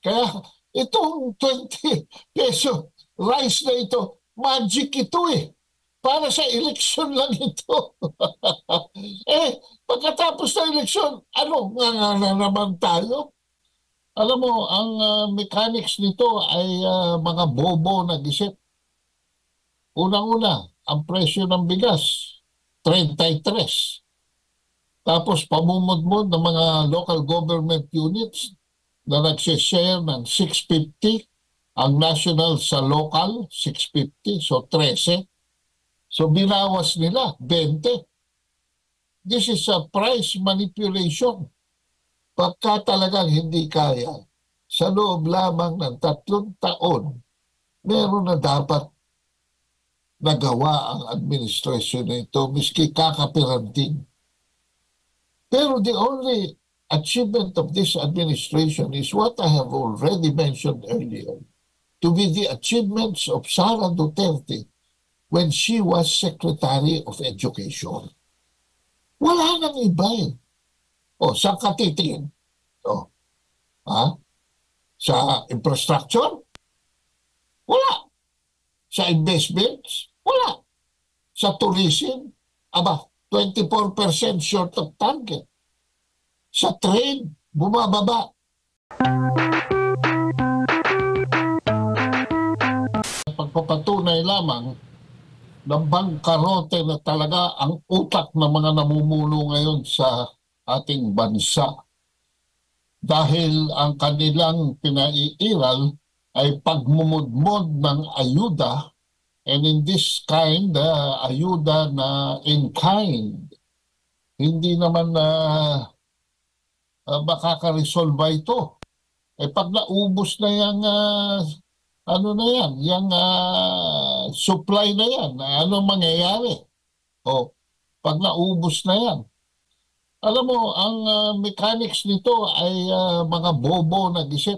Kaya itong 20 peso rice na ito, magic ito eh. Para sa eleksyon lang ito. Pagkatapos ng eleksyon, ano nga naman tayo? Alam mo, ang mechanics nito ay mga bobo nag-isip. Unang-una, ang presyo ng bigas, 33. Tapos pamumudmod ng mga local government units na nagsishare ng 650, ang national sa local, 650, so 13. So binawas nila, 20. This is a price manipulation. Pagka talagang hindi kaya, sa loob lamang ng 3 taon, meron na dapat nagawa ang administrasyon na ito, miski kakapiranting. Pero the only achievement of this administration is what I have already mentioned earlier, to be the achievements of Sara Duterte when she was Secretary of Education. Wala nang iba eh. Saan ka titingin? Sa infrastructure? Wala. Sa investments? Wala. Sa tourism? 24% short of target. Sa trade, bumababa. Pagpapatunay lamang ng bangkarote na talaga ang utak ng mga namumuno ngayon sa ating bansa. Dahil ang kanilang pinaiiral ay pagmumudmod ng ayuda, and in this kind, ayuda na in kind. Hindi naman makakaresolva ito. Pag naubos na yung yung supply na yan, ano mangyayari? Pag naubos na yan. Alam mo, ang mechanics nito ay mga bobo nag-isip.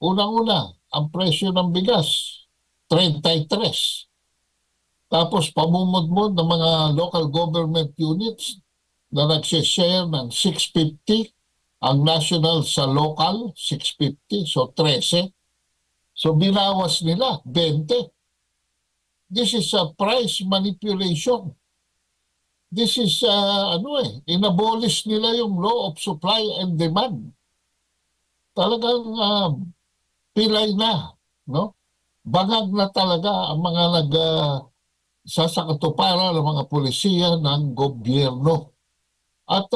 Unang-una, ang presyo ng bigas, 33. Tapos pamumudmod ng mga local government units na nagsishare ng 650, ang national sa local, 650, so 13. So binawas nila, 20. This is a price manipulation. This is, inabolish nila yung law of supply and demand. Talagang pilay na, no? Bangag na talaga ang mga sasakatuparan ng mga pulisiya ng gobyerno. At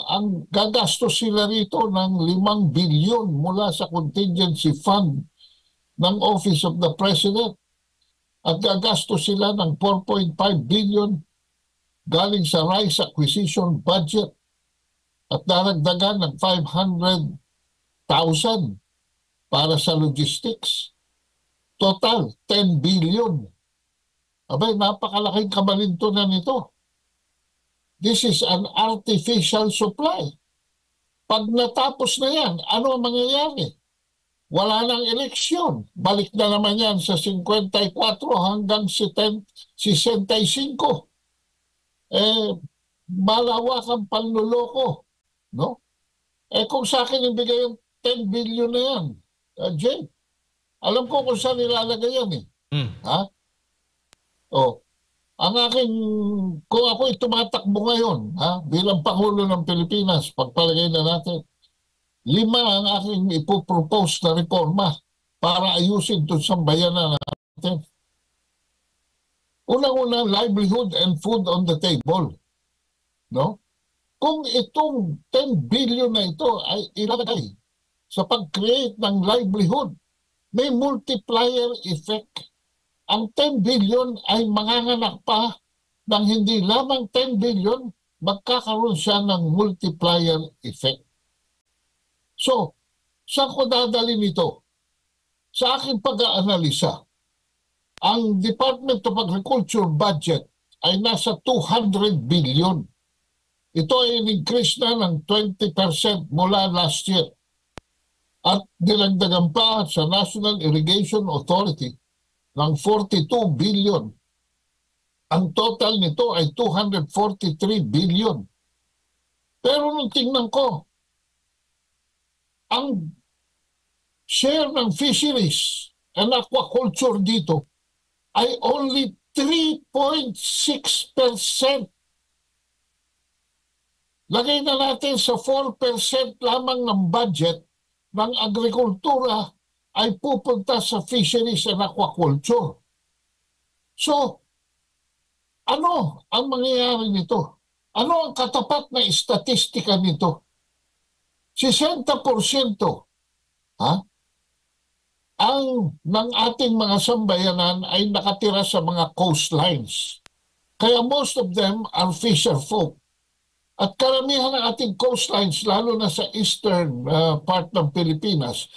ang gagastos sila rito ng 5 bilyon mula sa contingency fund ng Office of the President. At gagastos sila ng 4.5 billion galing sa rice acquisition budget at daragdagan ng 500,000 para sa logistics. Total, 10 billion. Napakalaking kamalintunan nito. This is an artificial supply. Pag natapos na yan, ano ang mangyayari? Wala nang eleksyon. Balik na naman yan sa 54 hanggang 65. Malawak ang panluloko. No? Kung sa akin ibigay yung 10 billion na yan, Jay, alam ko kung saan nilalagay yan eh. Ang aking, kung ako'y tumatakbo ngayon, bilang Pangulo ng Pilipinas, pagpalagay na natin, 5 ang aking ipopropose na reforma para ayusin ito sa bayanan natin. Unang-una, livelihood and food on the table. No? Kung itong 10 billion na ito ay ilalagay sa pag-create ng livelihood, may multiplier effect. Ang 10 billion ay manganganak pa ng hindi lamang 10 billion, magkakaroon siya ng multiplier effect. So, saan ko dadalhin ito? Sa aking pag-aanalisa, ang Department of Agriculture budget ay nasa 200 billion. Ito ay in-increase na ng 20% mula last year. At dinagdagan pa sa National Irrigation Authority ng 42 billion. Ang total nito ay 243 billion. Pero nung tingnan ko, ang share ng fisheries and aquaculture dito ay only 3.6%. Lagay na natin sa 4% lamang ng budget ng agrikultura ay pupunta sa fisheries and aquaculture. So, ano ang mangyayari nito? Ano ang katapat na istatistika nito? 60% ang ng ating mga sambayanan ay nakatira sa mga coastlines. Kaya most of them are fisher folk. At karamihan ng ating coastlines, lalo na sa eastern part ng Pilipinas,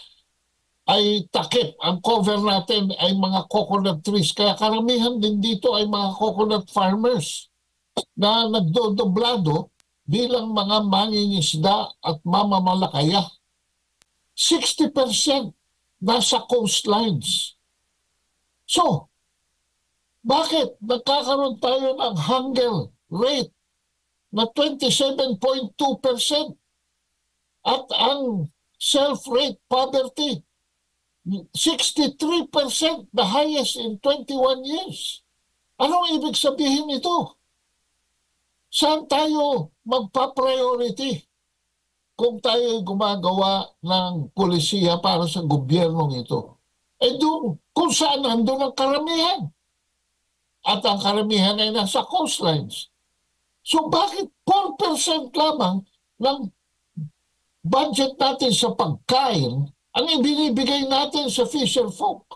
ay takip. Ang cover natin ay mga coconut trees. Kaya karamihan din dito ay mga coconut farmers na nagdodoblado bilang mga mangingisda at mamamalakaya. 60% nasa coastlines. So, bakit nagkakaroon tayo ng hunger rate na 27.2% at ang self-rate poverty 63%, the highest in 21 years? Anong ibig sabihin nito? Saan tayo magpa-priority kung tayo gumagawa ng polisiya para sa gobyernong ito? Eh doon, kung saan nandun ang karamihan. At ang karamihan ay nasa coastlines. So bakit 4% lamang ng budget natin sa pagkain ang ibinibigay natin sa fisher folk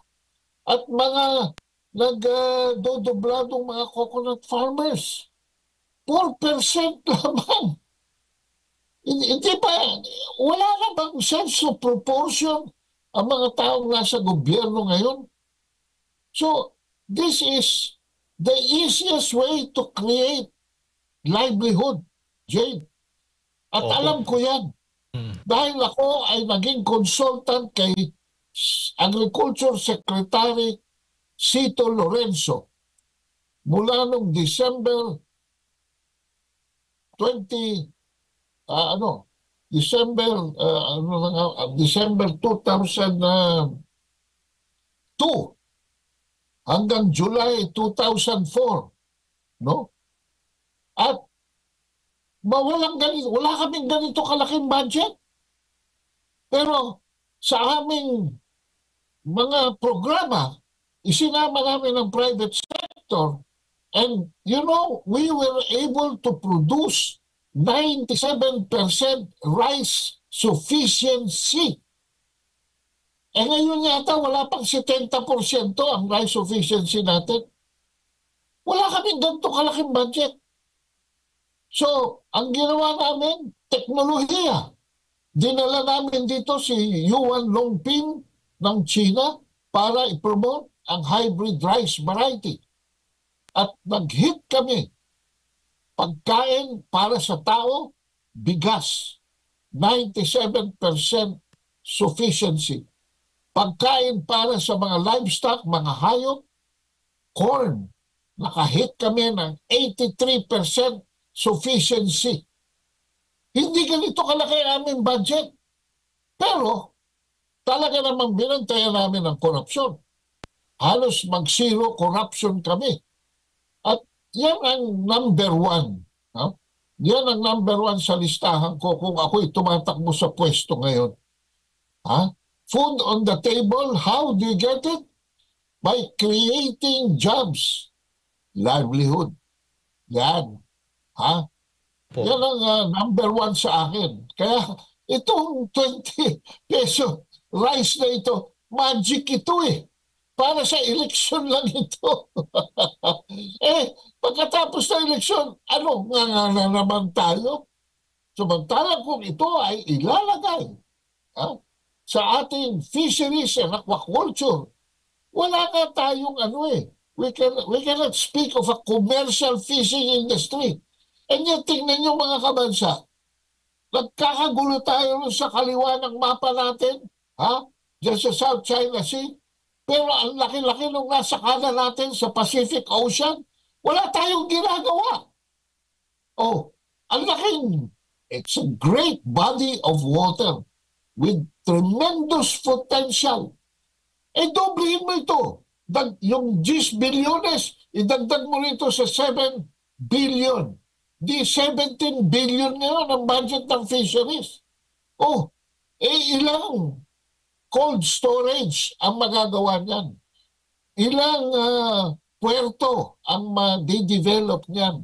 at mga nagdodobladong mga coconut farmers? 4% lamang. Hindi ba, wala na bang sense of proportion ang mga taong nasa gobyerno ngayon? So, this is the easiest way to create livelihood, Jane. At alam ko yan. Dahil ako ay naging consultant kay Agriculture Secretary Cito Lorenzo mula noong December 2002 hanggang July 2004, no? At wala kaming ganito kalaking budget. Pero sa aming mga programa, isinama namin ng private sector, and you know, we were able to produce 97% rice sufficiency. Eh ngayon yata wala pang 70% ang rice sufficiency natin. Wala kaming ganito kalaking budget. So, ang ginawa namin, teknolohiya. Dinala namin dito si Yuan Longping ng China para i-promote ang hybrid rice variety. At nag-hit kami. Pagkain para sa tao, bigas. 97% sufficiency. Pagkain para sa mga livestock, mga hayop, corn. Nakahit kami ng 83% sufficiency. Hindi ganito kalaki ang aming budget. Pero talaga namang binantayan namin ang korupsyon. Halos mag-zero corruption kami. At yan ang number one. Ha? Yan ang number one sa listahan ko kung ako'y tumatakbo sa pwesto ngayon. Ha? Food on the table, how do you get it? By creating jobs. Livelihood. Yan. Ha? Yan ang number one sa akin. Kaya itong 20 peso rice na ito, magic ito eh. Para sa eleksyon lang ito. Pagkatapos ng eleksyon, ano nga naman tayo? Samantalang kung ito ay ilalagay sa ating fisheries and aquaculture, wala ka tayong we cannot speak of a commercial fishing industry. And yet, tingnan nyo mga kabansa, nagkakagulo tayo sa kaliwa ng mapa natin, diyan sa South China Sea, pero ang laki-laki nung nasa kanan natin sa Pacific Ocean, wala tayong ginagawa. Oh, ang laking, it's a great body of water with tremendous potential. Doblehin mo ito. Yung 10 bilyones, idagdag mo rito sa 7 billion. Di 17 billion ngayon ang budget ng fisheries. Ilang cold storage ang magagawa niyan? Ilang puerto ang ma-develop niyan?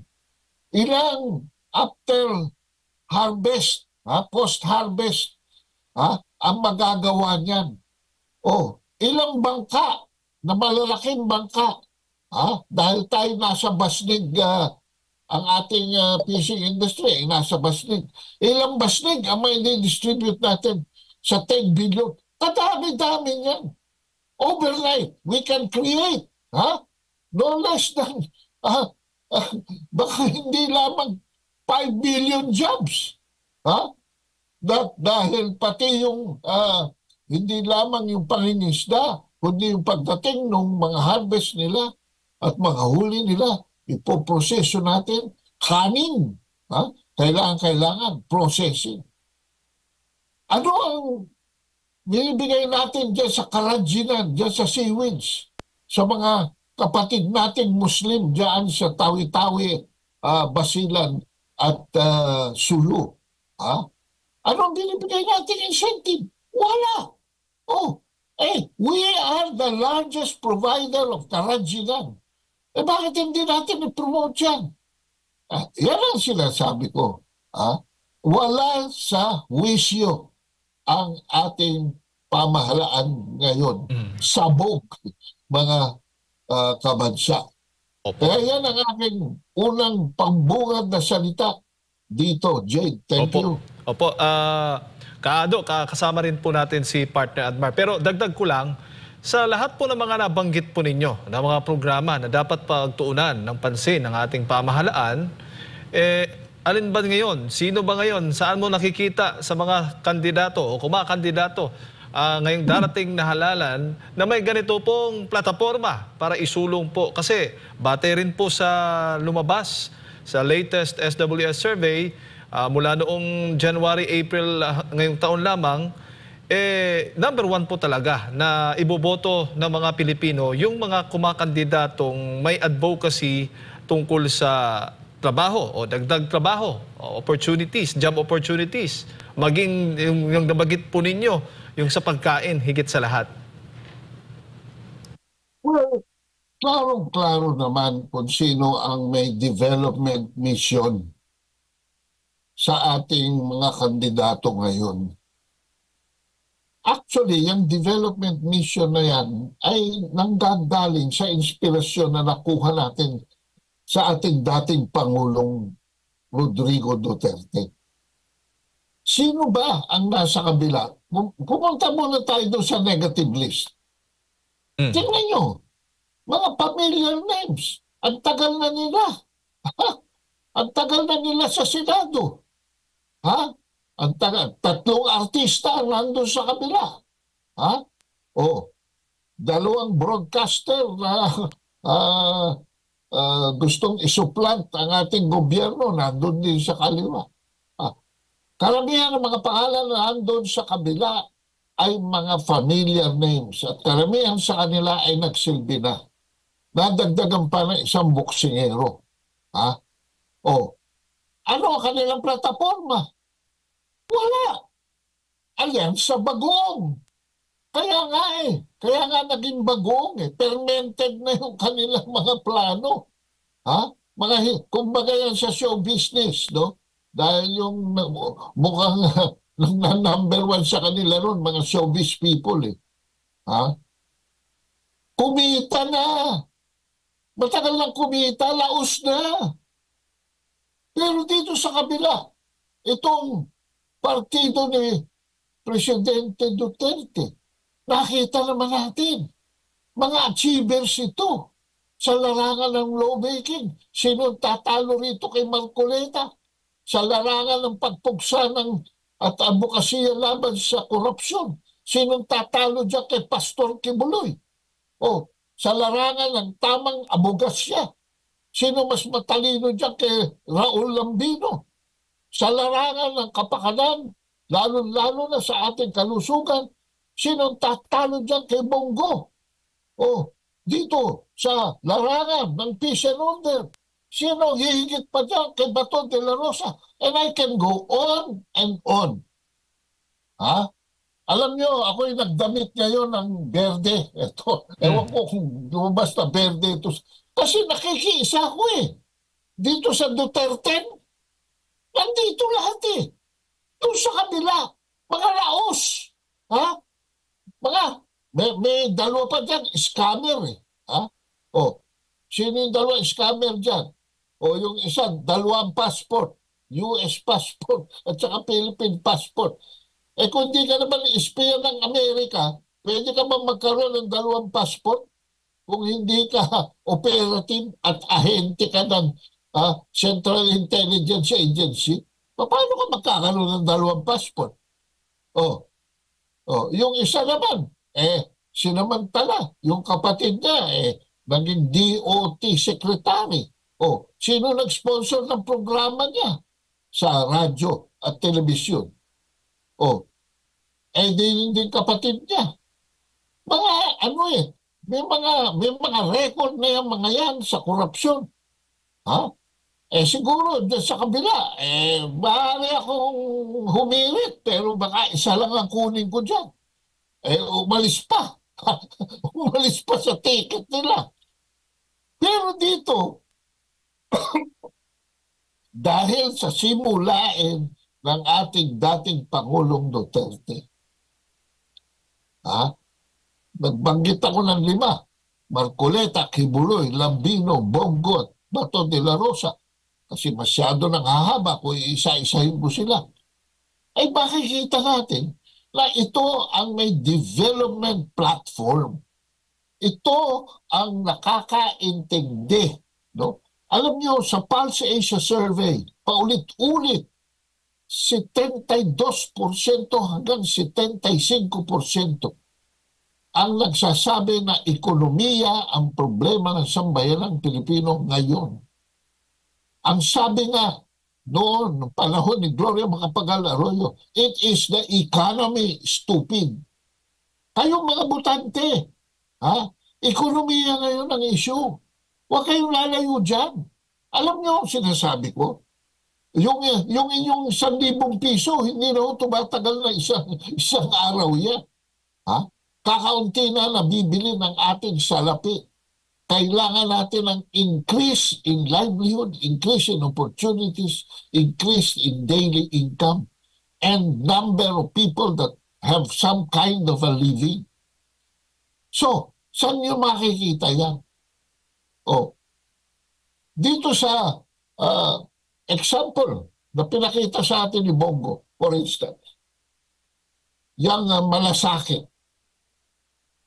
Ilang after harvest, post-harvest, ang magagawa niyan? Ilang bangka na malalaking bangka, dahil tayo nasa basnig, ang ating fishing industry, nasa basnig. Ilang basnig ang may distribute natin sa 10 billion. Kadami-dami yan. Overnight, we can create, no less than, baka hindi lamang 5 billion jobs. Dahil pati yung, hindi lamang yung pangingisda, kundi yung pagdating ng mga harvest nila at mga huli nila, ipoproseso natin, kanin. Kailangan processing. Ano ang binibigay natin dyan sa Karanginan, dyan sa seaweeds, sa mga kapatid nating Muslim dyan sa Tawi-Tawi, Basilan at Sulu? Ano ang binibigay natin incentive? Wala. We are the largest provider of Karanginan. Bakit hindi natin i-promote yan? Yan ang sinasabi ko. Wala sa wisyo ang ating pamahalaan ngayon. Sabog, mga kabansa. Kaya yan ang aking unang pambungad na salita dito. Jade, thank you. Opo, kasama rin po natin si Partner Admar. Pero dagdag ko lang, sa lahat po ng mga nabanggit po ninyo, na mga programa na dapat pagtuunan ng pansin ng ating pamahalaan, alin ba ngayon? Sino ba ngayon? Saan mo nakikita sa mga kandidato o kumakandidato ngayong darating na halalan na may ganito pong plataforma para isulong po? Kasi bate rin po sa lumabas sa latest SWS survey mula noong January, April ngayong taon lamang, number 1 po talaga na iboboto ng mga Pilipino yung mga kumakandidatong may advocacy tungkol sa trabaho o dagdag trabaho, opportunities, job opportunities, maging yung nabagit po ninyo, yung sa pagkain higit sa lahat. Well, klarong-klaro naman kung sino ang may development mission sa ating mga kandidato ngayon. Actually, yung development mission na yan ay nanggagaling sa inspirasyon na nakuha natin sa ating dating Pangulong Rodrigo Duterte. Sino ba ang nasa kabila? Pumunta muna tayo doon sa negative list. Tingnan nyo, mga familiar names. Ang tagal na nila. Ang tagal na nila sa Senado. Ang tagal. 3 artista ang nandun sa kabila. 2 broadcaster na gustong isuplant ang ating gobyerno nandun din sa kaliwa. Karamihan ng mga pangalan na nandun sa kabila ay mga familiar names at karamihan sa kanila ay nagsilbi na. Nadagdagan pa ng isang boksingero. Ano ang kanilang plataforma? Wala. Alyansa Bagoong. Kaya nga naging bagoong fermented na yung kanilang mga plano. Kumbaga yan sa show business, no? Dahil yung mukhang number 1 sa kanila ron, mga showbiz people Kumita na. Matagal nang kumita, laos na. Pero dito sa kabila, itong partido ni Presidente Duterte, nakita naman natin, mga achievers ito sa larangan ng lawmaking. Sino tatalo rito kay Marcoleta? Sa larangan ng pagpugsa at advokasya laban sa korupsyon. Sinong tatalo dyan kay Pastor Kibuloy? Sa larangan ng tamang abogasya. Sino mas matalino dyan kay Raul Lambino? Sa larangan ng kapakanan, lalo-lalo na sa ating kalusugan. Sinong tatalo dyan kay Bongo? Dito sa larangan ng peace and order. Sino hihigit pa dyan kay Bato de la Rosa? And I can go on and on. Alam nyo, ako'y nagdamit ngayon ng berde. Ito, ewan ko kung lumabas na berde ito. Kasi nakikiisa ako Dito sa Duterte, nandito lahat Doon sa kabila, mga laos. May dalawa pa dyan, scammer sino yung dalawa scammer dyan? Yung isa, dalawang passport, US passport at saka Philippine passport. Kung di ka naman espiya ng Amerika, pwede ka ba magkaroon ng dalawang passport? Kung hindi ka operative at ahente ka ng Central Intelligence Agency, paano ka magkakaroon ng dalawang passport? Yung isa naman, sinamantala, yung kapatid niya, naging DOT secretary. Sino nag-sponsor ng programa niya? Sa radyo at telebisyon. Din kapatid niya. May mga record na yung mga yan sa korupsyon. Siguro, sa kabila, maaari akong humirit, pero baka isa lang ang kunin ko dyan. Umalis pa. Umalis pa sa ticket nila. Pero dito, dahil sa simulain ng ating dating Pangulong Duterte, nagbanggit ako ng 5, Marcoleta, Kibuloy, Lambino, Bongo at Bato de la Rosa, kasi masyado nang hahaba kung isa-isahin mo sila. Makikita natin na ito ang may development platform. Ito ang nakakaintindi. Alam niyo, sa Pulse Asia Survey, paulit-ulit, 72% hanggang 75% ang nagsasabi na ekonomiya ang problema ng sambayanang Pilipino ngayon. Ang sabi nga noon, noong panahon ni Gloria Macapagal-Arroyo, it is the economy, stupid. Kayong mga butante, ekonomiya ngayon ang issue. Huwag kayong lalayo dyan. Alam niyo ang sinasabi ko? Yung inyong 1,000 piso, hindi na tumatagal na isang araw yan. Kakaunti na nabibili ng ating salapi. Kailangan natin ng increase in livelihood, increase in opportunities, increase in daily income, and number of people that have some kind of a living. So, saan nyo makikita yan? Dito sa example na pinakita sa atin ni Bongo, for instance, yung malasakit.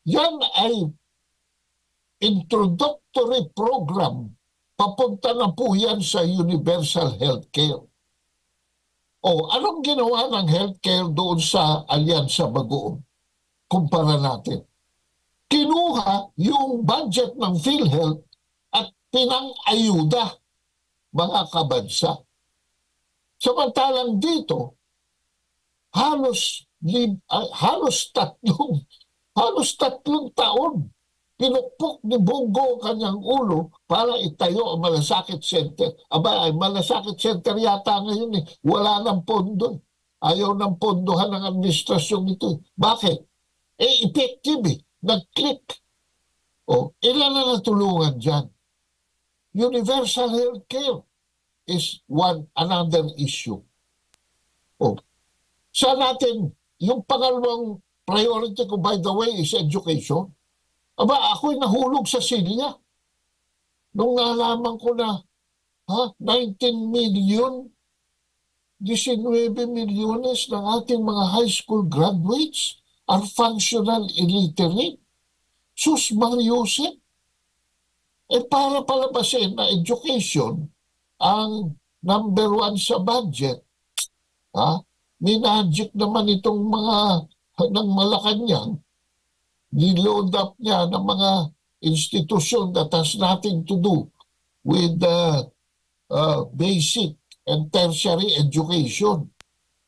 Yan ay introductory program. Papunta na po yan sa universal healthcare. Anong ginawa ng healthcare doon sa Alyansa Bagoong? Kumpara natin. Kinuha yung budget ng PhilHealth at pinang-ayuda mga kabansa. Samantalang dito, halos 3 taon pinukpok ni Bongo kanyang ulo para itayo ang Malasakit Center. Malasakit Center yata ngayon wala ng pondo. Ayaw ng pondohan ng administrasyon ito. Bakit? Effective nag-click. Ilan na natulungan dyan? Universal healthcare is another issue. Sa natin, yung pangalawang priority ko, by the way, is education. Ako'y nahulog sa silya. Nung nalaman ko na 19 million, 19 milyones ng ating mga high school graduates are functional illiterate. Sus Mariusip. Para palabasin na education ang number 1 sa budget, minadjik naman itong mga ng Malacanang, niload up niya ng mga institusyon that has nothing to do with basic and tertiary education.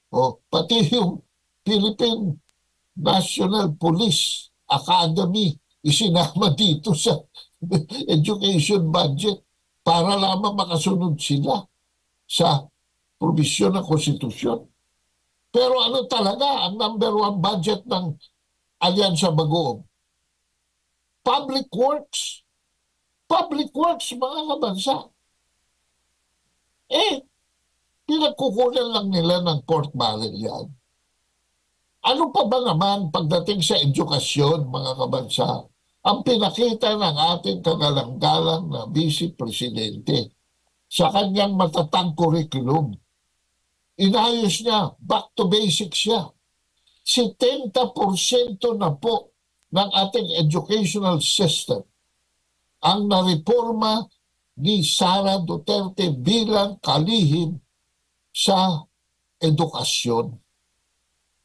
O, pati yung Philippine National Police Academy isinama dito sa education budget para lamang makasunod sila sa probisyon ng konstitusyon. Pero ano talaga ang number one budget ng Alyansa Bagoong? Public Works. Public Works, mga kabansa. Pinagkukunan lang nila ng pork barrel yan. Ano pa ba naman pagdating sa edukasyon, mga kabansa? Ang pinakita ng ating kagalang-galang na Vice Presidente sa kanyang matatang curriculum. Inayos niya, back to basics siya. 70% na po ng ating educational system ang nareforma ni Sara Duterte bilang kalihim sa edukasyon.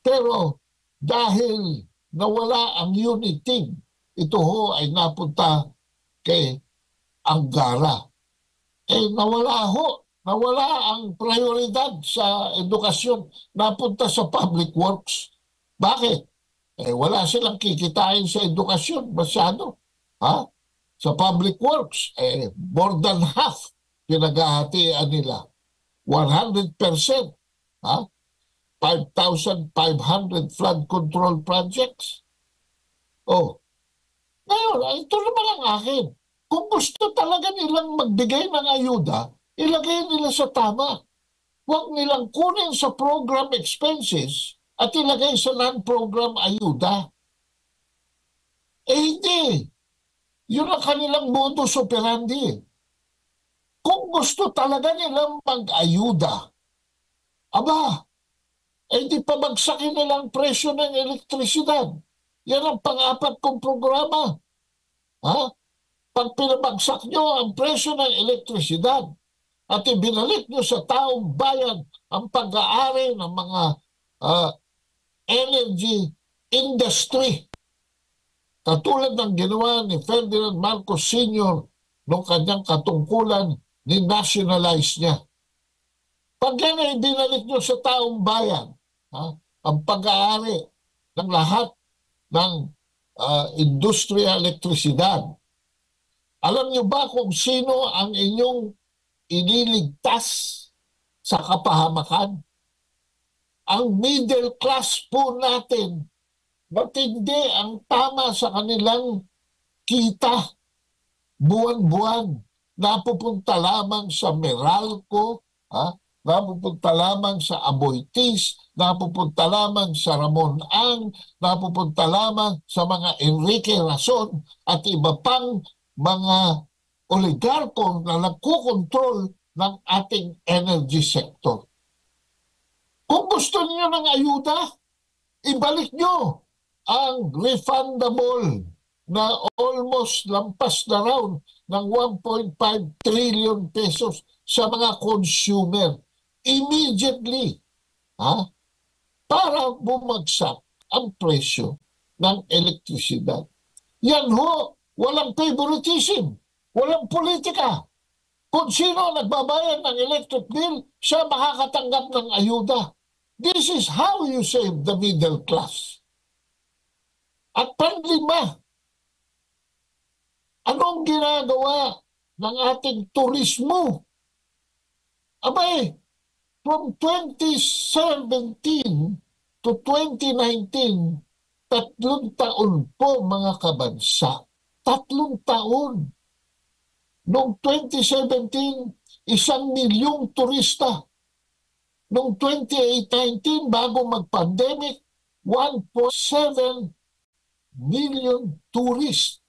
Pero dahil nawala ang unit team, ito ho ay napunta kay Angara. Nawala ang prioridad sa edukasyon, napunta sa public works. Bakit? Wala silang kikitain sa edukasyon masyado. Ha? Sa public works, more than half pinaghahatian nila. 100%. Ha? 5,500 flood control projects. Ngayon, ito naman ang akin. Kung gusto talaga nilang magbigay ng ayuda, ilagay nila sa tama. Huwag nilang kunin sa program expenses at ilagay sa non-program ayuda. Hindi. Yun ang kanilang modus operandi. Kung gusto talaga nilang mag-ayuda, di pabagsakin nilang presyo ng elektrisidad. Yan ang pang-apat kong programa. Pag pinabagsak nyo ang presyo ng elektrisidad at ibinalik nyo sa taong bayan ang pag-aari ng mga energy industry, katulad ng ginawa ni Ferdinand Marcos Sr. noong kanyang katungkulan, ni-nationalize niya. Pag yan ay binalik nyo sa taong bayan, ang pag-aari ng lahat ng industriya elektrisidad, alam nyo ba kung sino ang inyong iniligtas sa kapahamakan? Ang middle class po natin, matindi ang tama sa kanilang kita buwan-buwan. Napupunta lamang sa Meralco, napupunta lamang sa Aboitiz, napupunta lamang sa Ramon Ang, napupunta lamang sa mga Enrique Rason at iba pang mga oligarko na nagkukontrol ng ating energy sector. Kung gusto niyo ng ayuda, ibalik nyo ang refundable na almost lampas na raw ng 1.5 trillion pesos sa mga consumer immediately, para bumagsak ang presyo ng elektrisidad. Yan ho, walang favoritism, walang politika. Kung sino nagbabayad ng electric bill, siya makakatanggap ng ayuda. This is how you save the middle class. At panglima, anong ginagawa ng ating turismo? From 2017 to 2019, 3 taon po mga kabansa. 3 taon. Noong 2017, 1,000,000 turista. Noong 2019, bago mag-pandemic, 1.7 million tourists.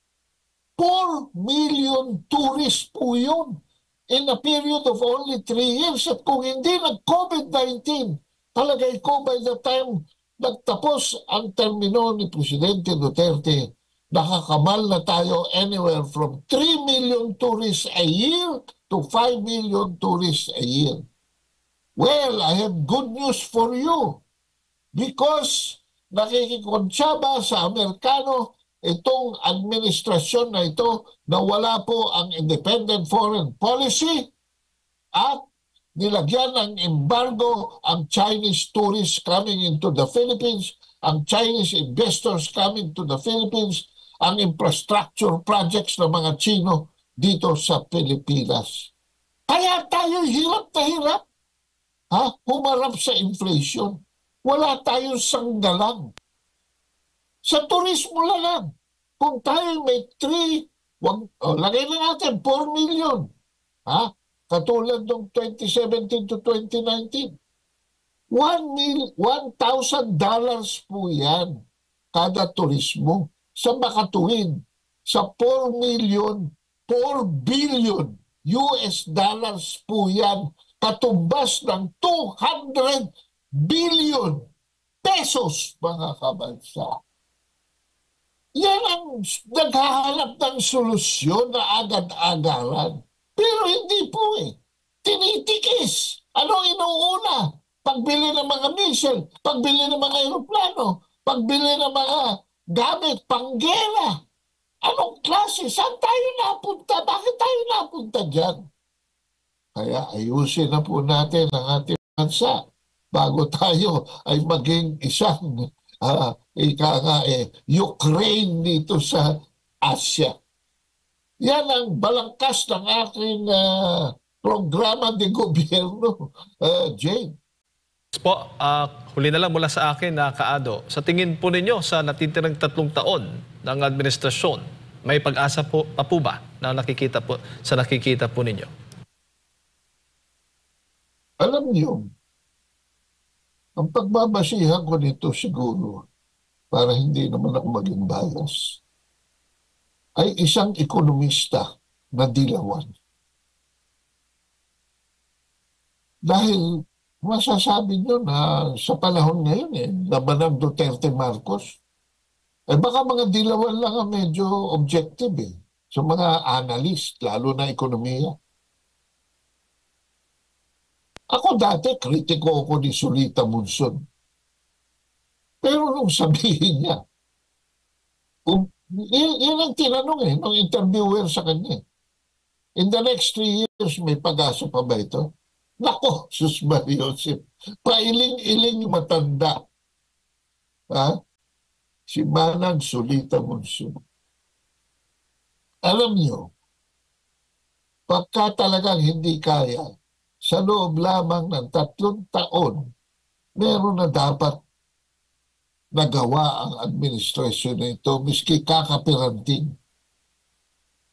4 million tourists po yun in a period of only 3 years. At kung hindi nag-COVID-19, palagay ko by the time nagtapos ang termino ni Presidente Duterte, nakakamal na tayo anywhere from 3 million tourists a year to 5 million tourists a year. Well, I have good news for you because nakikikonsyaba sa Amerikano itong administrasyon na ito na wala po ang independent foreign policy at nilagyan ng embargo ang Chinese tourists coming into the Philippines, ang Chinese investors coming to the Philippines, ang infrastructure projects ng mga Chino dito sa Pilipinas. Kaya tayo hirap na hirap, humarap sa inflation. Wala tayong sanggalang. Sa turismo lang. Kung tayo may 3, lagay na natin 4 million. Katulad ng 2017 to 2019. $1,000 po yan kada turismo sa makatuwid. Sa 4 million, 4 billion US dollars po yan. Katumbas ng 200 billion pesos, mga kabansa. Yan ang naghahanap ng solusyon na agad-agaran. Pero hindi po Tinitikis. Ano inuuna? Pagbili ng mga missile, pagbili ng mga aeroplano, pagbili ng mga gamit, panggera. Anong klase? Saan tayo napunta? Bakit tayo napunta dyan? Kaya ayusin na po natin ang ating bansa bago tayo ay maging isang Ukraine dito sa Asia. Yan ang balangkas ng aking programa de gobyerno, Jane. Po, huli na lang mula sa akin na Kaado. Sa tingin po ninyo sa natitirang 3 taon ng administrasyon, may pag-asa po pa po ba na nakikita po ninyo? Alam niyo, ang pagbabasihan ko nito siguro, para hindi naman ako maging bias, ay isang ekonomista na dilawan. Dahil masasabi nyo na sa panahon ngayon, laban ng Duterte Marcos, baka mga dilawan lang ang medyo objective sa mga analyst, lalo na ekonomiya. Ako dati, kritiko ako ni Solita Monson. Pero nung sabihin niya, yan ang tinanong ng interviewer sa kanya. In the next 3 years, may pag-asa pa ba ito? Nako, Sus Mariosip, pailing-iling matanda. Si Manang Solita Monson. Alam niyo, pagka talagang hindi kaya, sa loob lamang ng 3 taon, meron na dapat nagawa ang administrasyon na ito, miski kakapiranting.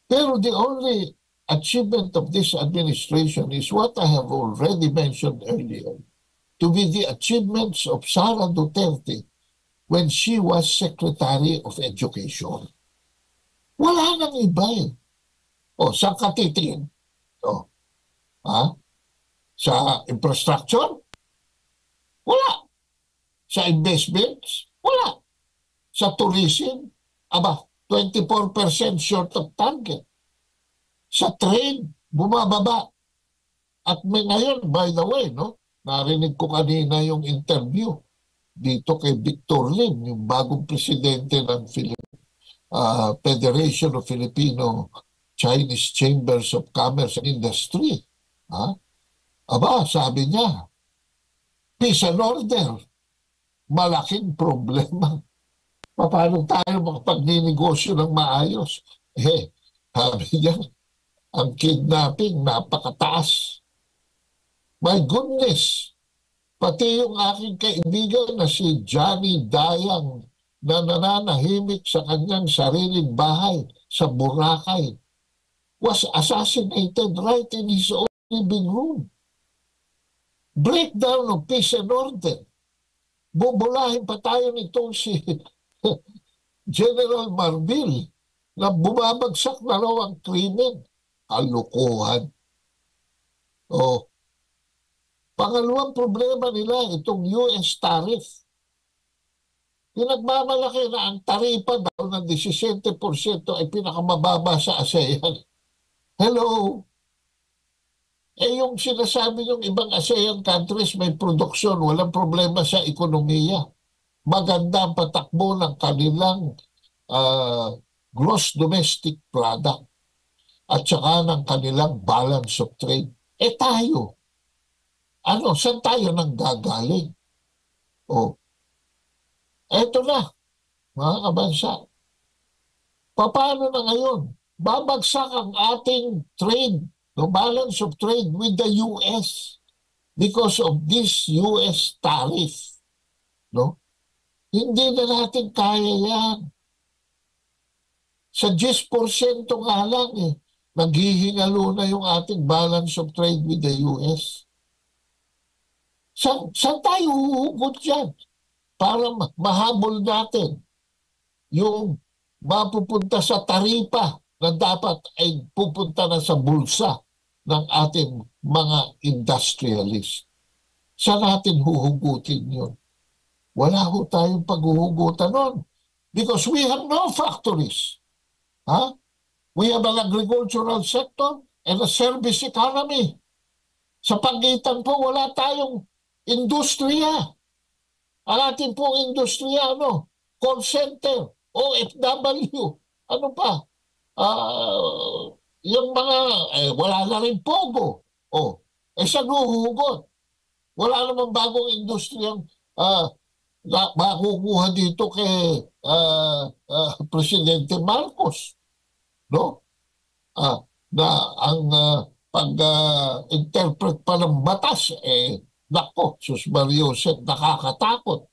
Pero the only achievement of this administration is what I have already mentioned earlier, to be the achievements of Sara Duterte when she was Secretary of Education. Wala nang iba saan ka titingin? Sa infrastructure? Wala. Sa investments? Wala. Sa tourism? 24% short of target. Sa trade, bumababa. At ngayon, by the way, narinig ko kanina yung interview dito kay Victor Lim, yung bagong presidente ng Federation of Filipino Chinese Chambers of Commerce and Industry. Sabi niya, peace and order, malaking problema. Paano tayo makapagninegosyo ng maayos? Sabi niya, ang kidnapping napakataas. My goodness, pati yung aking kaibigan na si Johnny Dayang na nananahimik sa kanyang sariling bahay sa Boracay was assassinated right in his own living room. Breakdown of peace and order. Bubulahin pa tayo nitong si General Marbil na bumabagsak na raw ang krimen. Kalukuhan. Pangalawang problema nila, itong US tariff. Pinagmamalaki na ang taripa daw ng 17% ay pinakamababa sa ASEAN. Hello? Yung sinasabi yung ibang ASEAN countries may produksyon, walang problema sa ekonomiya. Maganda ang patakbo ng kanilang gross domestic product at saka ng kanilang balance of trade. Tayo, saan tayo nang gagaling? O, eto na, mga kabansa. Paano na ngayon? Babagsak ang ating trade, the balance of trade with the US because of this US tariff. No? Hindi na natin kaya yan. Sa 10% nga lang naghihingalo na yung ating balance of trade with the US. Saan tayo huhugot dyan para mahabol natin yung mapupunta sa taripa na dapat ay pupunta na sa bulsa ng ating mga industrialist? Saan natin huhugutin yun? Wala ho tayong paghuhugutan nun because we have no factories. We have an agricultural sector and a service economy. Sa pagitan po, wala tayong industriya. Ang ating pong industriya, call center, OFW, ano pa? Yung mga, wala na rin pogo. Saan huhugot? Wala namang bagong industriyang makukuha dito kay Presidente Marcos. No? Na ang pag-interpret pa ng batas, nako, sus Mariosep, nakakatakot.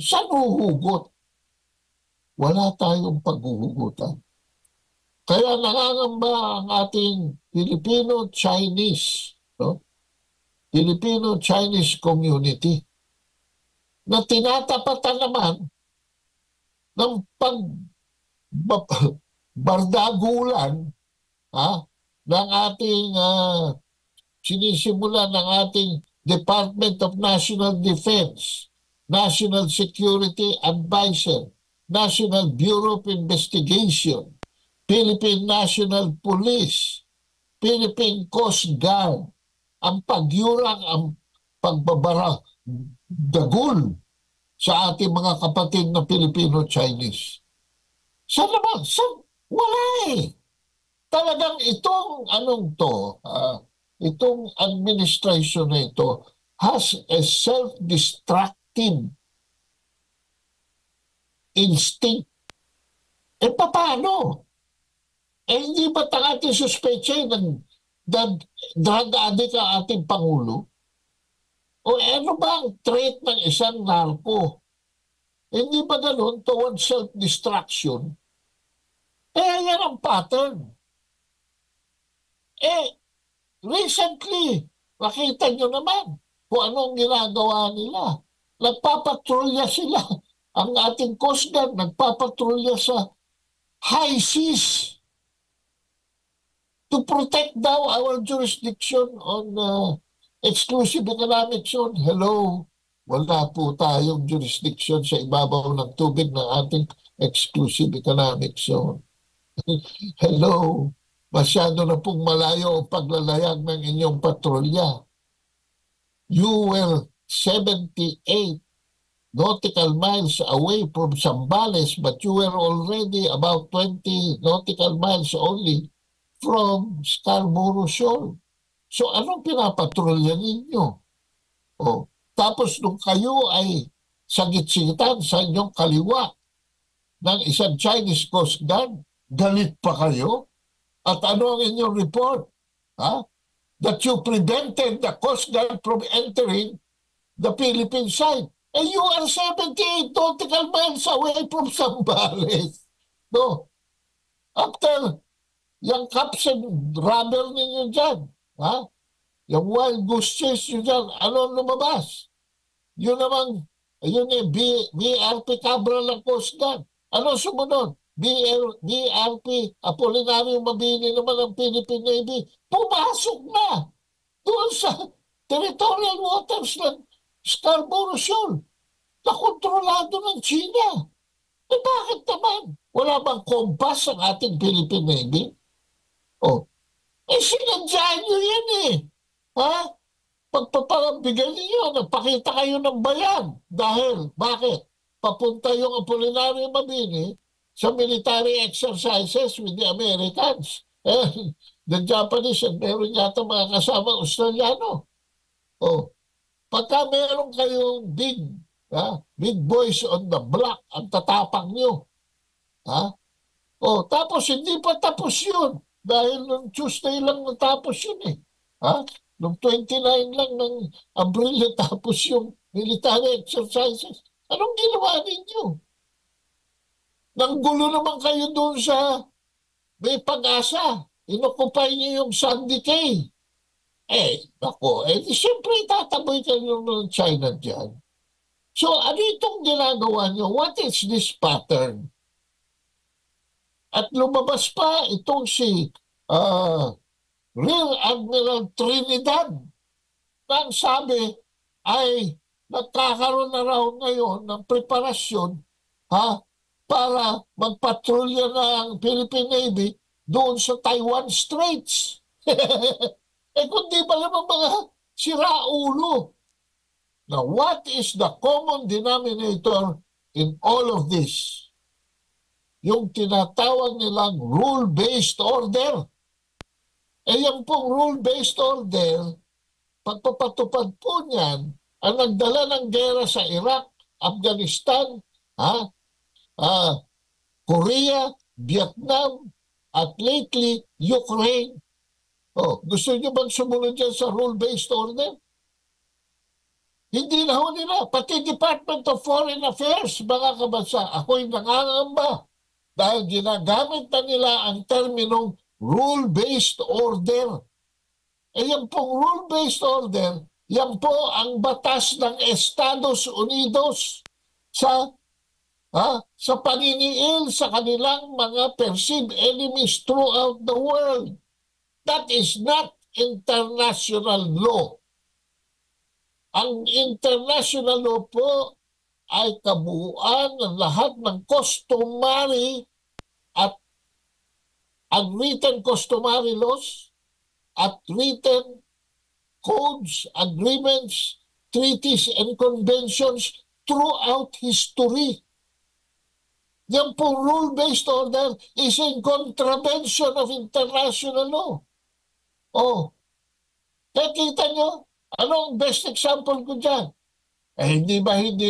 Saan huhugot? Wala tayong paghuhugutan. Kaya nangangamba ang ating Filipino-Chinese, Filipino-Chinese community na tinatapatan naman ng bardagulan ng ating sinisimula ng ating Department of National Defense, National Security Advisor, National Bureau of Investigation, Philippine National Police, Philippine Coast Guard, ang pagyurang, ang dagul sa ating mga kapatid na Filipino-Chinese. Saan naman? Wala Talagang itong itong administration na ito has a self-destructive instinct. Paano? Hindi ba ating suspetsya ng drug addict ang ating Pangulo? O ano ba ang trait ng isang narco? Hindi ba ganun towards self-destruction? Yan ang pattern. Recently, nakita nyo naman kung anong ginagawa nila. Nagpapatrolya sila. Ang ating Coast Guard nagpapatrolya sa high seas to protect daw our jurisdiction on exclusive economic zone. Hello, wala po tayong jurisdiction sa ibabaw ng tubig ng ating exclusive economic zone. Hello, masyado na pong malayo ang paglalayag ng inyong patrolya. You were 78 nautical miles away from Zambales, but you were already about 20 nautical miles only from Scarborough Shoal. So anong pinapatrolya ninyo? Tapos nung kayo ay sagit-sigitan sa inyong kaliwa ng isang Chinese Coast Guard, galit pa kayo? At ano ang inyong report? That you prevented the Coast Guard from entering the Philippine side. You are 78 nautical miles away from Zambales. No? After yung cups and rubber ninyo dyan, yung wild goose chase nyo dyan, ano lumabas? Yun naman, yun BRP Cabra ng Coast Guard. Ano sumunod? BRP Apolinario Mabini naman ng Philippine Navy. Pumasok na doon sa territorial waters ng Scarborough Shoal na kontrolado ng China. Bakit naman? Wala bang kompas ang ating Philippine Navy? Sinadyahan nyo yan Pagpapabigay niyo, nagpakita kayo ng bayan. Dahil, bakit? Papunta yung Apolinario Mabini sa military exercises with the Americans. the Japanese and meron yata mga kasama Australiano. Oh, pagka meron kayong big boys on the block, ang tatapang nyo. Oh, tapos hindi pa tapos yun. Dahil nung Tuesday lang natapos yun eh. Nung 29 lang ng Abril natapos yung military exercises. Anong ginawa ninyo? Nanggulo naman kayo doon sa May Pag-asa. Inokupay niyo yung Sandy Cay. Siyempre tataboy kayo ng China dyan. So, ano itong ginagawa niyo? What is this pattern? At lumabas pa itong si Rear Admiral Trinidad na ang sabi ay nagkakaroon na raw ngayon ng preparasyon para magpatrolya ng Philippine Navy doon sa Taiwan Straits. Kundi ba naman mga siraulo? Now, what is the common denominator in all of this? Yung tinatawag nilang rule-based order. Yan pong rule-based order, pagpapatupad po niyan, ang nagdala ng gera sa Iraq, Afghanistan, Korea, Vietnam, at lately, Ukraine. Gusto niyo bang sumunod dyan sa rule-based order? Hindi na ho nila. Pati Department of Foreign Affairs, mga kabansa, ako'y nangangamba dahil ginagamit na nila ang terminong rule-based order. Yan pong rule-based order, yan po ang batas ng Estados Unidos sa paniniil sa kanilang mga perceived enemies throughout the world. That is not international law. Ang international law po ay kabuuan ng lahat ng customary at unwritten customary laws at written codes, agreements, treaties, and conventions throughout history. Yan pong rule-based order is in contravention of international law. Kaya kita nyo, ano ang best example ko dyan? Hindi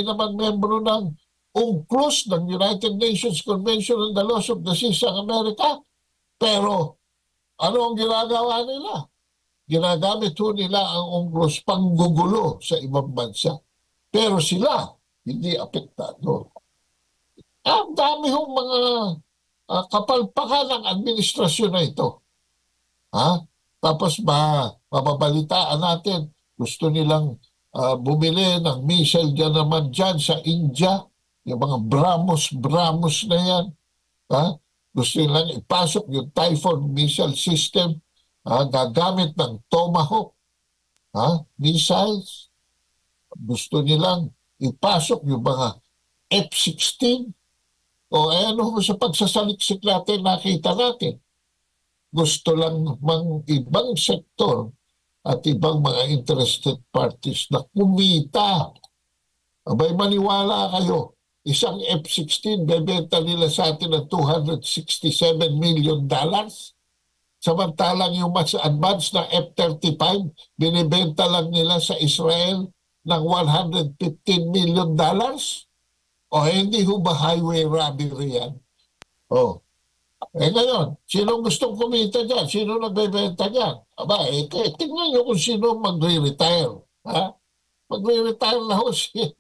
naman membro ng UNCLOS, ng United Nations Convention on the Laws of the Seas ng Amerika. Pero ano ang ginagawa nila? Ginagamit ho nila ang UNCLOS panggugulo sa ibang bansa. Pero sila, hindi apektado. Ang dami hong mga kapalpakan ng administrasyon na ito. Tapos mababalitaan natin, gusto nilang bumili ng missile dyan naman dyan sa India. Yung mga BrahMos na yan. Gusto nilang ipasok yung Typhoon missile system. Gagamit ng Tomahawk missiles. Gusto nilang ipasok yung mga F-16. Sa pagsasaliksik natin, nakita natin. Gusto lang ng ibang sektor at ibang mga interested parties na kumita. Abay, maniwala kayo, isang F-16 bebenta nila sa atin ng $267 million. Samantalang yung mas advanced na F-35, binibenta lang nila sa Israel ng $115 million. Hindi ho ba highway robbery yan? Ngayon, sino gustong kumita dyan? Sino nagbebenta dyan? Tingnan nyo kung sino magre-retire. Magre-retire na ho siya.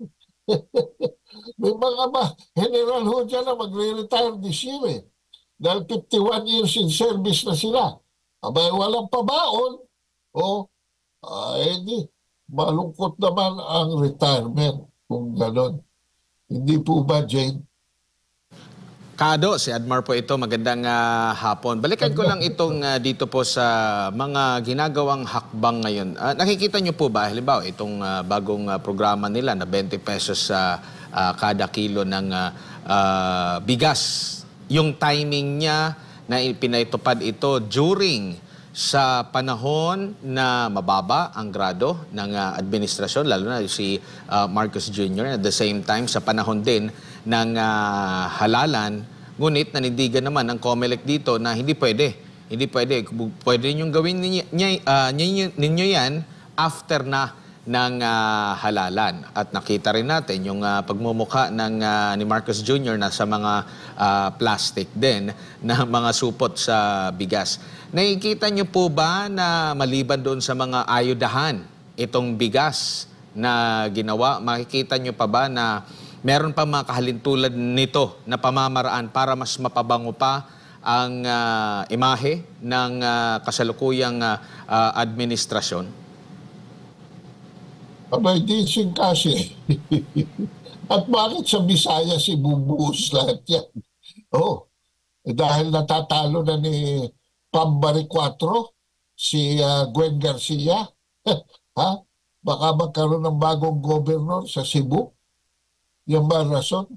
May mga general ho dyan na magre-retire this year. Dahil 51 years in service na sila. Walang pabaon. Malungkot naman ang retirement kung gano'n. Hindi po ba, Jane? Kado, si Admar po ito. Magandang hapon. Balikan ko lang itong dito po sa mga ginagawang hakbang ngayon. Nakikita nyo po ba, halimbawa, itong bagong programa nila na 20 pesos sa kada kilo ng bigas. Yung timing niya na ipinaitupad ito during sa panahon na mababa ang grado ng administrasyon, lalo na si Marcos Jr. At the same time, sa panahon din ng halalan, ngunit nanindigan naman ng COMELEC dito na hindi pwede Hindi pwede. Pwede ninyong gawin ninyo yan after na ng halalan. At nakita rin natin yung pagmumukha ni Marcos Jr. na sa mga plastic din na mga supot sa bigas. Nakikita niyo po ba na maliban doon sa mga ayudahan itong bigas na ginawa, makikita niyo pa ba na meron pa mga kahalintulad nito na pamamaraan para mas mapabango pa ang imahe ng kasalukuyang administrasyon? Abay, di kasi. At bakit sa Visayas ibubuhos lahat yan? Dahil natatalo na ni Pambari 4, si Gwen Garcia. Ha? Baka magkaroon ng bagong gobernador sa Cebu. Yung ba rason?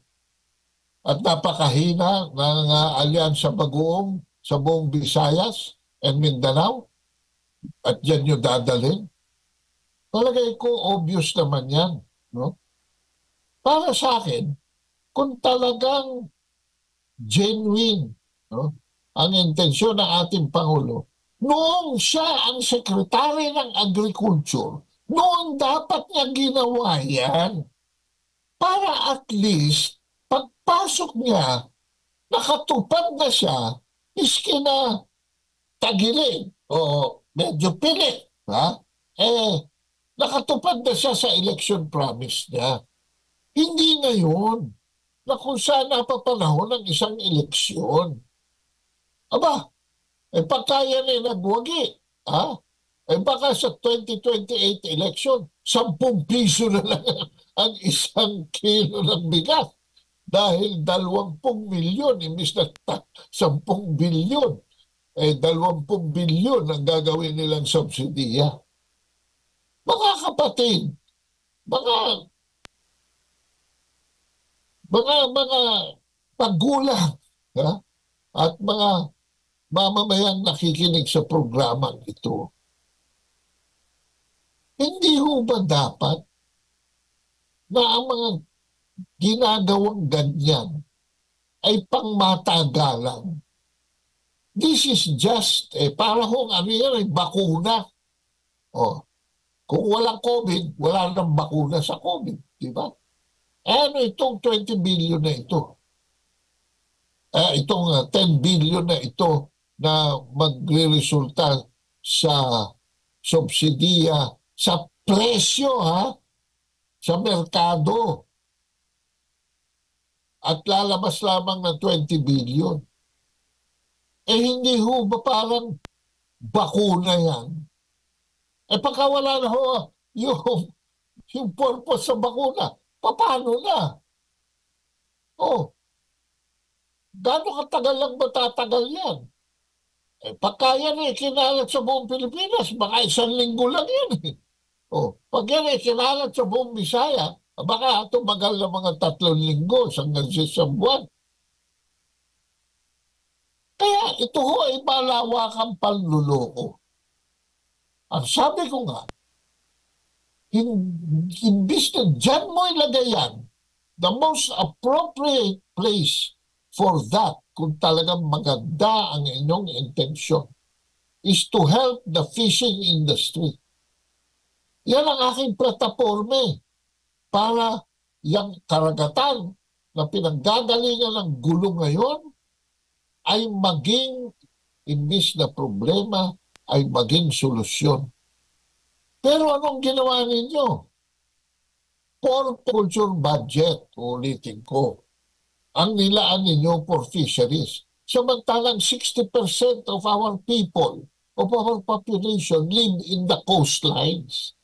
At napakahina ng alyansa bagoong sa buong Visayas and Mindanao. At yan yung dadalhin. Palagay ko, obvious naman yan. No? Para sa akin, kung talagang genuine, no, ang intensyon ng ating Pangulo, noong siya ang Secretary ng Agriculture, noon dapat niya ginawa yan. Para at least, pagpasok niya, nakatupad na siya, iski na tagilid o medyo pilit. Ha? Nakatupad na siya sa election promise niya. Hindi ngayon na kung saan napapanahon ng isang eleksyon. Aba, pagkaya na nagwagi. Baka sa 2028 election, 10 piso na lang ang 1 kilo ng bigas. Dahil 20 milyon, imbis na 10 bilyon, 20 bilyon ang gagawin nilang subsidiya. Mga kapatid, mga pagulang, at mga mamamayang nakikinig sa programang ito, hindi ho ba dapat na ang mga ginagawang ganyan ay pangmatagalan? This is just, para kung ano yan, ay bakuna. Kung walang COVID, wala nang bakuna sa COVID. Diba? Ano itong 20 billion na ito? Itong 10 billion na ito na magre-resulta sa subsidiya, sa presyo, sa merkado. At lalabas lamang ng 20 billion. Hindi ho ba parang bakuna yan? Pagka wala na ho yung purpose sa bakuna, paano na? Gano'ng katagal lang matatagal yan? Pagka yan kinalat sa buong Pilipinas, baka 1 linggo lang yan. Pag yan kinalat sa buong Bisaya, baka tumagal na mga 3 linggo hanggang 6 buwan. Kaya ito ho ay malawakang panluloko. Ang sabi ko nga, imbis na dyan mo ilagay yan, the most appropriate place for that, kung talagang maganda ang inyong intensyon, is to help the fishing industry. Yan ang aking plataporme para yung karagatan na pinanggagalingan ng gulo ngayon ay maging, imbis na problema, ay maging solusyon. Pero anong ginawa ninyo? Pork-culture budget, ulitin ko, ang nilaan ninyo for fisheries. Samantalang 60% of our people, of our population, live in the coastlines.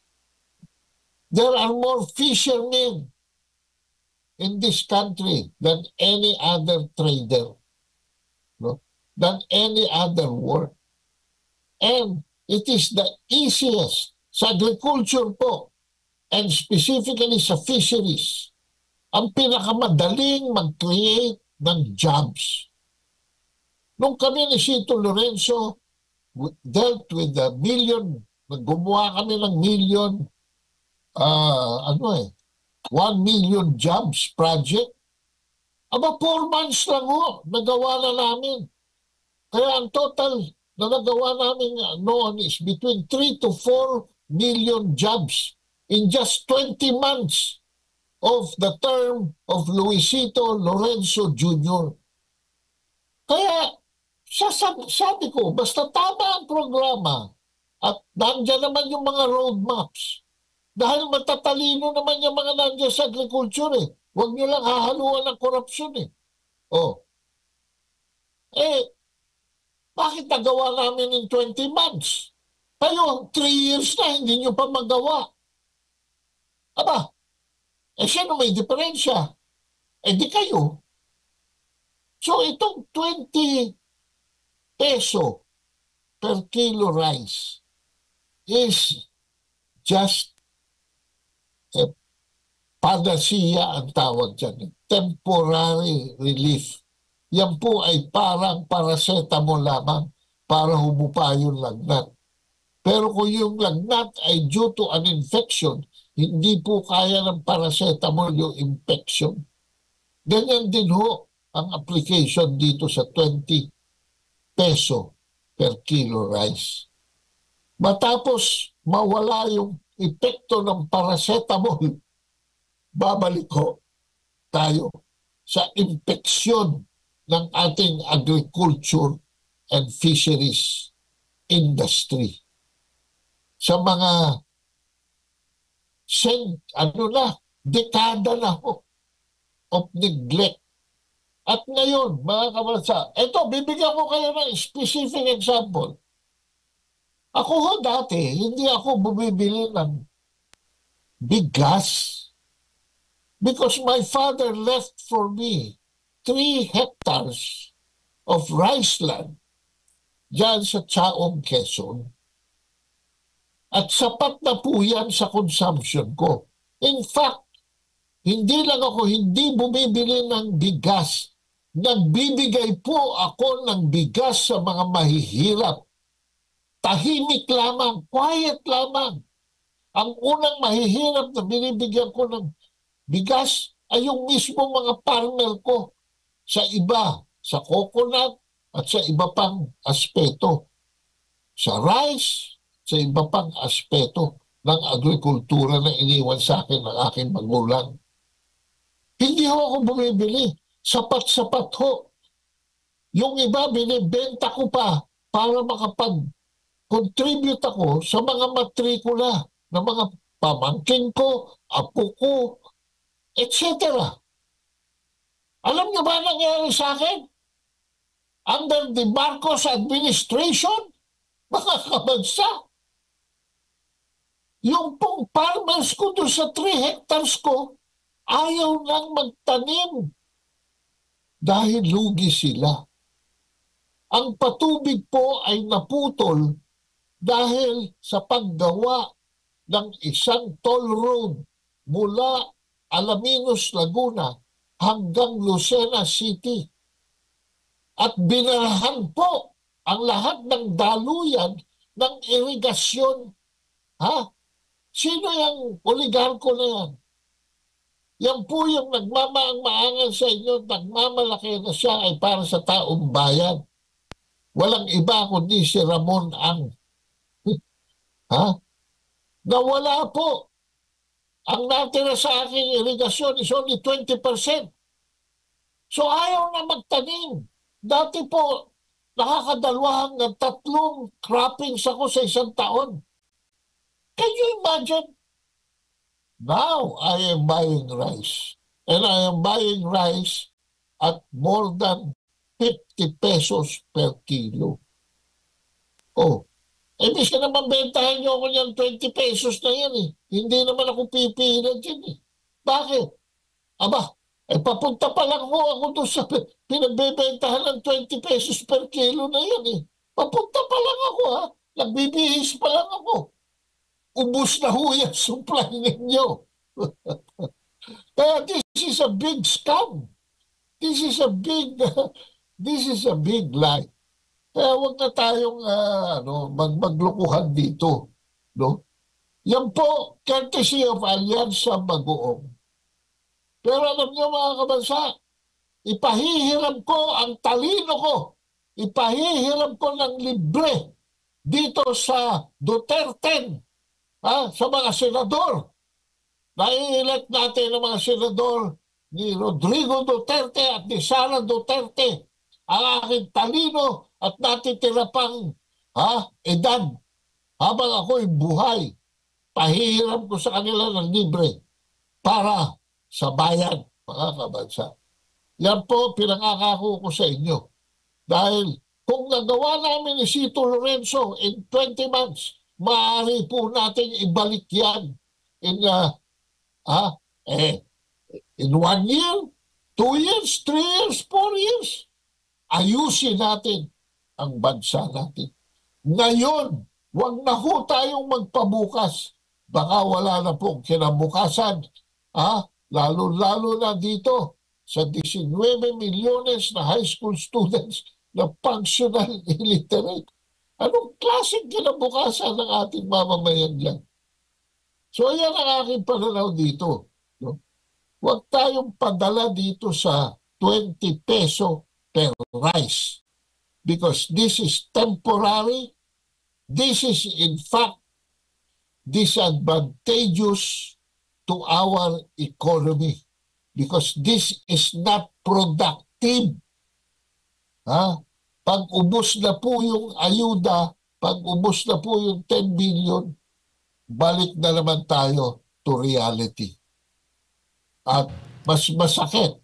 There are more fishermen in this country than any other trader, than any other work. And it is the easiest sa agriculture po, and specifically sa fisheries, ang pinakamadaling mag-create ng jobs. Nung kami ni Sito Lorenzo dealt with a million, gumawa kami ng 1 million jobs project, 4 months lang ho, nagawa na namin. Kaya ang total na nagawa namin noon is between 3 to 4 million jobs in just 20 months of the term of Luisito Lorenzo Jr. Kaya, sabi ko, basta tama ang programa at nandiyan naman yung mga roadmaps. Dahil matatalino naman yung mga nandiyan sa agriculture eh. Huwag nyo lang hahaluan ng korupsyon eh. Oh. Bakit nagawa namin in 20 months? Kayo, 3 years na, hindi nyo pa magawa. Aba, sino may diferensya? Di kayo. So, itong 20 peso per kilo rice is just panacea ang tawag dyan. Temporary relief. Yan po ay parang paracetamol lamang para humupa yung lagnat. Pero kung yung lagnat ay due to an infection, hindi po kaya ng paracetamol yung infection. Ganyan din ho ang application dito sa 20 peso per kilo rice. Matapos mawala yung epekto ng paracetamol, babalik ho tayo sa infeksyon ng ating agriculture and fisheries industry. Sa mga dekada na ho of neglect. At ngayon, mga kabansa, bibigyan ko kayo ng specific example. Ako ho dati, hindi ako bumibili ng bigas because my father left for me 3 hectares of rice land dyan sa Chaong, Quezon. At sapat na po yan sa consumption ko. In fact, hindi lang ako hindi bumibili ng bigas. Nagbibigay po ako ng bigas sa mga mahihirap. Tahimik lamang, quiet lamang. Ang unang mahihirap na binibigyan ko ng bigas ay yung mismo mga farmer ko. Sa iba, sa coconut at sa iba pang aspeto. Sa rice, sa iba pang aspeto ng agrikultura na iniwan sa akin ng aking magulang. Hindi ho ako bumibili. Sapat-sapat ho. Yung iba, binibenta ko pa para makapag-contribute ako sa mga matrikula ng mga pamangkin ko, apo ko, etc. Alam niyo ba nangyari sa akin? Under the Marcos administration, mga kabansa, yung pong farmers ko doon sa 3 hectares ko, ayaw nang magtanim dahil lugi sila. Ang patubig po ay naputol dahil sa paggawa ng isang toll road mula Alaminos, Laguna hanggang Lucena City. At binarahan po ang lahat ng daluyan ng irigasyon. Sino yung oligarko na yan? Yan po yung nagmamaang-maangan sa inyo, nagmamalaki na siya ay para sa taong bayan. Walang iba kundi si Ramon Ang. Nawala po. Ang natira sa aking irigasyon is only 20%. So ayaw na magtanim. Dati po, nakakadalawang ng 3 croppings ako sa isang taon. Can you imagine? Now I am buying rice. And I am buying rice at more than 50 pesos per kilo. Ibig ka naman bentahan nyo ako niyan 20 pesos na yan eh. Hindi naman ako pipilan dyan eh. Bakit? Papunta pa lang ako doon sa pinagbebentahan ng 20 pesos per kilo na yan eh. Papunta pa lang ako Nagbibihis pa lang ako. Ubus na ho yan supply ninyo. Kaya this is a big scam. This is a big lie. Kaya huwag na tayong maglukuhan dito. No? Yan po, courtesy of Alyansa Bagoong. Pero alam niyo mga kabansa, ipahihiram ko ang talino ko ipahihiram ko ng libre dito sa Duterte, sa mga senador. Nai-elect natin ang mga senador ni Rodrigo Duterte at ni Sara Duterte, ang aking talino at natitira pang edad habang ako'y buhay. Pahihiram ko sa kanila ng libre para sa bayan, mga kabansa. Yan po pinangakako ko sa inyo. Dahil kung nagawa namin ni Sito Lorenzo in 20 months, maaari po natin ibalik yan in 1 year, 2 years, 3 years, 4 years. Ayusin natin ang bansa natin. Ngayon, huwag na ho tayong magpabukas. Baka wala na pong kinabukasan. Lalo-lalo na dito sa 19 milyones na high school students na functional illiterate. Anong klaseng kinabukasan ng ating mamamayan yan? So yan ang aking pananaw dito. No? Huwag tayong padala dito sa 20 peso per rice. Because this is temporary. This is in fact disadvantageous to our economy. Because this is not productive. Pag ubos na po yung ayuda, pag ubos na po yung 10 billion, balik na naman tayo to reality. At mas masakit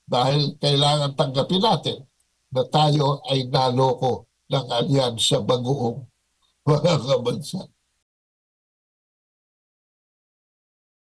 dahil kailangan tanggapin natin na tayo ay naloko ng alyansa bagoong mga kabansa.